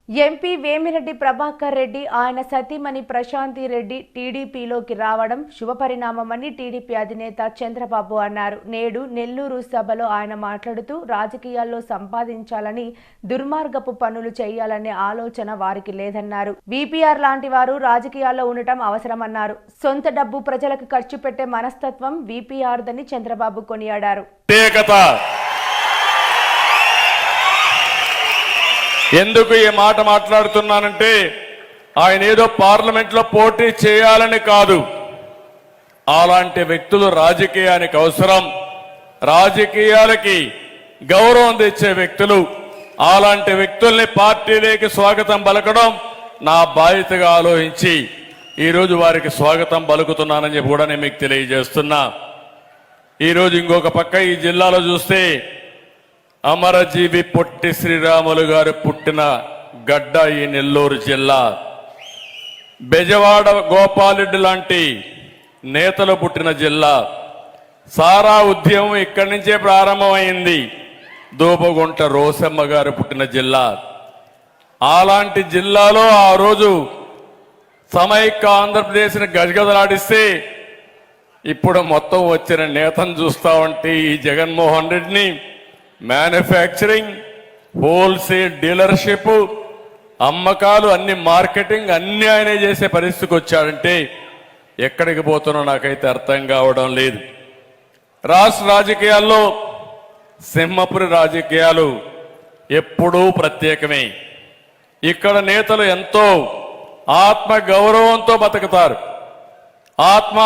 MP Vemireddy Prabhakar Reddy ఆయన సతీమణి ప్రశాంతి రెడ్డి టీడీపీలోకి రావడం శుభపరిణామమని టీడీపీ అధినేత చంద్రబాబు అన్నారు. నేడు నెల్లూరు సభలో ఆయన మాట్లాడుతూ రాజకీయాల్లో సంపాదించాలని దుర్మార్గపు పనులు చేయాలనే ఆలోచన వారికి లేదన్నారు. వీపీఆర్ లాంటి వారు రాజకీయాల్లో ఉండటం అవసరమన్నారు. సొంత డబ్బు ప్రజలకు ఖర్చు పెట్టే మనస్తత్వం వీపీఆర్దని చంద్రబాబు కొనియాడారు. ఎందుకు ఈ మాట మాట్లాడుతున్నానంటే ఆయన ఏదో పార్లమెంట్లో పోటీ చేయాలని కాదు. అలాంటి వ్యక్తులు రాజకీయానికి అవసరం. రాజకీయాలకి గౌరవం తెచ్చే వ్యక్తులు, అలాంటి వ్యక్తుల్ని పార్టీలోకి స్వాగతం పలకడం నా బాధ్యతగా ఆలోచించి ఈరోజు వారికి స్వాగతం పలుకుతున్నానని చెప్పి కూడా నేను మీకు తెలియజేస్తున్నా. ఈరోజు ఇంకొక పక్క ఈ జిల్లాలో చూస్తే అమరజీవి పొట్టి శ్రీరాములు గారు పుట్టిన గడ్డ ఈ నెల్లూరు జిల్లా. బెజవాడ గోపాలరెడ్డి లాంటి నేతలు పుట్టిన జిల్లా. సారా ఉద్యమం ఇక్కడి నుంచే ప్రారంభమైంది. దూబగుంట రోసమ్మ గారు పుట్టిన జిల్లా. అలాంటి జిల్లాలో ఆ రోజు సమైక్య ఆంధ్రప్రదేశ్ని గజగజలాడిస్తే ఇప్పుడు మొత్తం వచ్చిన నేతను చూస్తా ఉంటే ఈ జగన్మోహన్ రెడ్డిని మ్యానుఫ్యాక్చరింగ్, హోల్సేల్ డీలర్షిప్, అమ్మకాలు, అన్ని మార్కెటింగ్ అన్ని ఆయనే చేసే పరిస్థితికి వచ్చాడంటే ఎక్కడికి పోతున్నా నాకైతే అర్థం కావడం లేదు. రాష్ట్ర రాజకీయాల్లో సింహపురి రాజకీయాలు ఎప్పుడూ ప్రత్యేకమే. ఇక్కడ నేతలు ఎంతో ఆత్మ గౌరవంతో బతుకుతారు. ఆత్మ